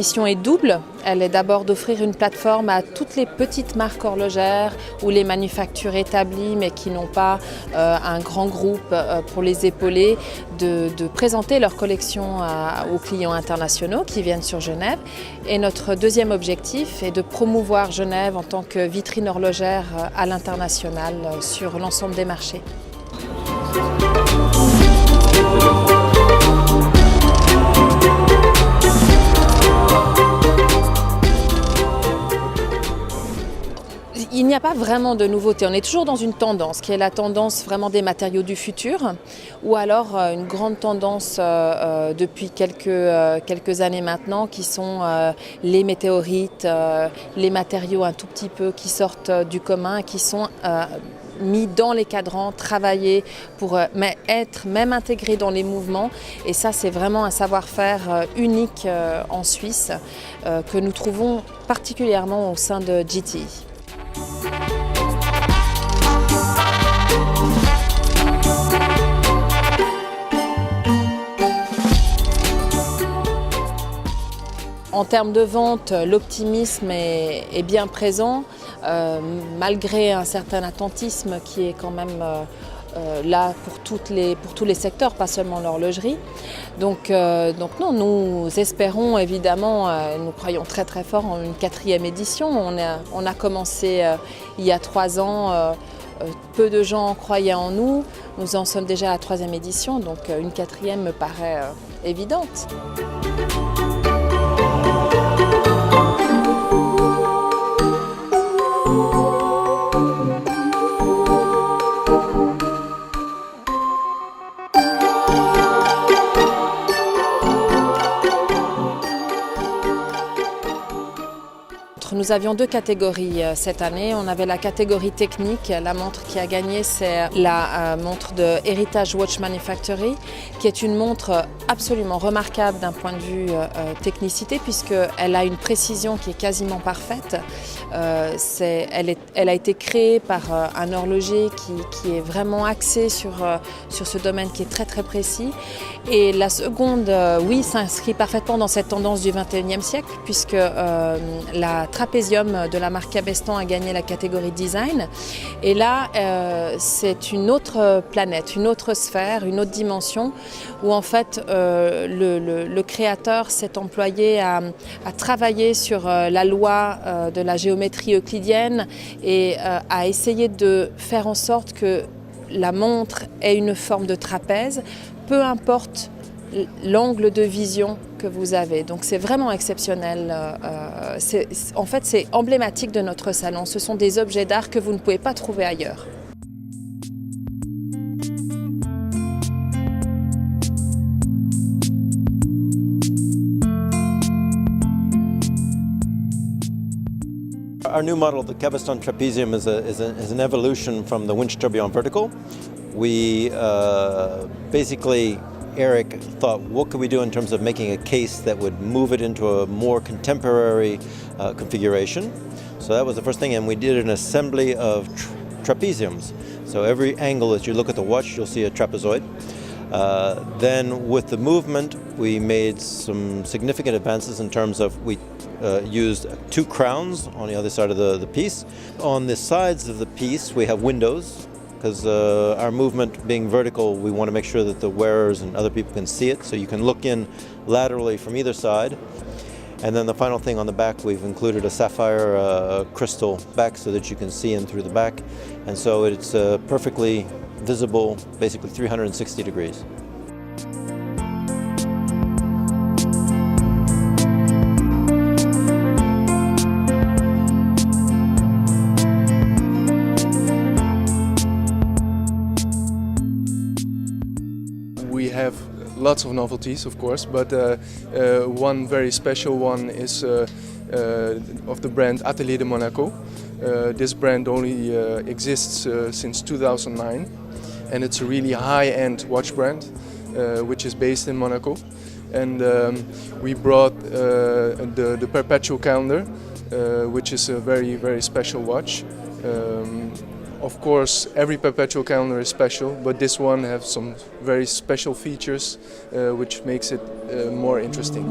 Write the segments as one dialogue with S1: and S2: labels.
S1: mission est double. Elle est d'abord d'offrir une plateforme à toutes les petites marques horlogères ou les manufactures établies mais qui n'ont pas un grand groupe pour les épauler, de présenter leur collection aux clients internationaux qui viennent sur Genève. Et notre deuxième objectif est de promouvoir Genève en tant que vitrine horlogère à l'international sur l'ensemble des marchés. Il n'y a pas vraiment de nouveauté, on est toujours dans une tendance qui est la tendance vraiment des matériaux du futur ou alors une grande tendance depuis quelques années maintenant qui sont les météorites, les matériaux un tout petit peu qui sortent du commun, qui sont mis dans les cadrans, travaillés pour être même intégrés dans les mouvements. Et ça, c'est vraiment un savoir-faire unique en Suisse que nous trouvons particulièrement au sein de GTE. En termes de vente, l'optimisme est bien présent, malgré un certain attentisme qui est quand même là pour tous les secteurs, pas seulement l'horlogerie. Donc non, nous espérons évidemment, nous croyons très très fort en une 4e édition. On a commencé il y a 3 ans, peu de gens croyaient en nous. Nous en sommes déjà à la 3e édition, donc une 4e me paraît évidente. Nous avions 2 catégories cette année. On avait la catégorie technique. La montre qui a gagné, c'est la montre de Heritage Watch Manufactory, qui est une montre absolument remarquable d'un point de vue technicité, puisqu'elle a une précision qui est quasiment parfaite. Elle a été créée par un horloger qui est vraiment axé sur ce domaine qui est très très précis. Et la seconde, oui, s'inscrit parfaitement dans cette tendance du 21e siècle, puisque la trapézium de la marque Cabestan a gagné la catégorie design. Et là, c'est une autre planète, une autre sphère, une autre dimension, où en fait le créateur s'est employé à travailler sur la loi de la géométrie euclidienne et à essayer de faire en sorte que la montre ait une forme de trapèze, peu importe l'angle de vision que vous avez. Donc c'est vraiment exceptionnel. En fait, c'est emblématique de notre salon. Ce sont des objets d'art que vous ne pouvez pas trouver ailleurs.
S2: Our new model, the Cabestan Trapezium, is an evolution from the winch tourbillon vertical. We basically, Eric thought, what could we do in terms of making a case that would move it into a more contemporary configuration? So that was the first thing, and we did an assembly of trapeziums. So every angle as you look at the watch, you'll see a trapezoid. Then with the movement, we made some significant advances in terms of we used 2 crowns on the other side of the piece. On the sides of the piece, we have windows, because our movement being vertical, we want to make sure that the wearers and other people can see it, so you can look in laterally from either side. And then the final thing on the back, we've included a sapphire crystal back so that you can see in through the back. And so it's perfectly visible, basically 360 degrees.
S3: We have lots of novelties, of course, but one very special one is of the brand Atelier de Monaco. This brand only exists since 2009, and it's a really high-end watch brand, which is based in Monaco. And we brought the Perpetual Calendar, which is a very, very special watch. Of course, every Perpetual Calendar is special, but this one has some very special features which makes it more interesting.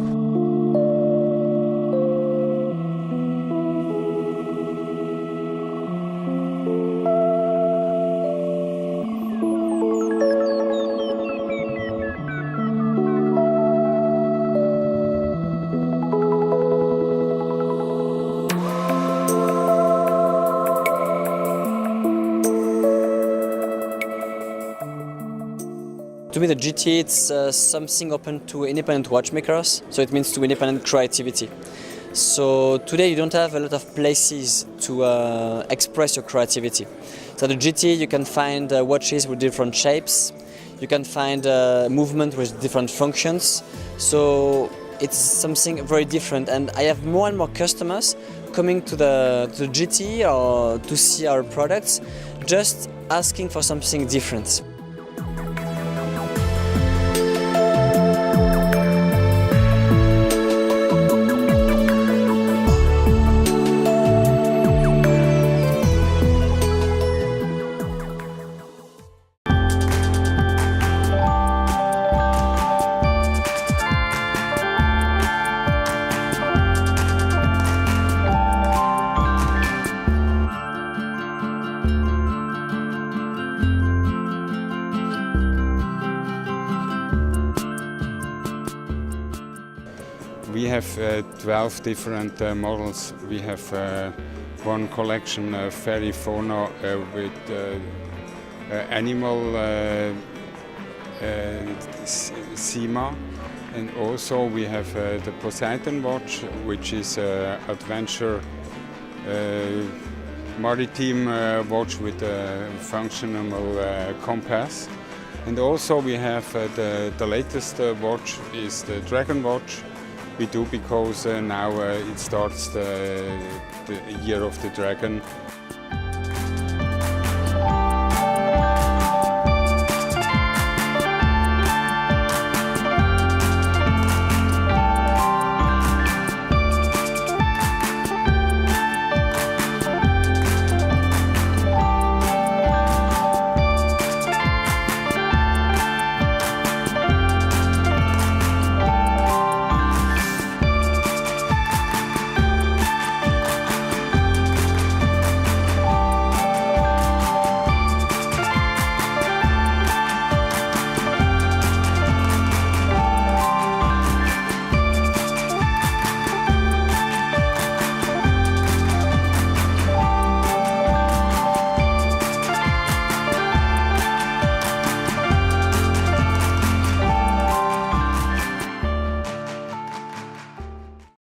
S4: To me, the GT it's something open to independent watchmakers, so it means to independent creativity. So today you don't have a lot of places to express your creativity. So the GT you can find watches with different shapes, you can find movement with different functions. So it's something very different, and I have more and more customers coming to the GT or to see our products, just asking for something different.
S5: We have 12 different models. We have one collection, Fairy Phono, with animal SEMA, and also we have the Poseidon watch, which is adventure maritime watch with a functional compass. And also we have the latest watch is the Dragon watch. We do because now it starts the year of the dragon,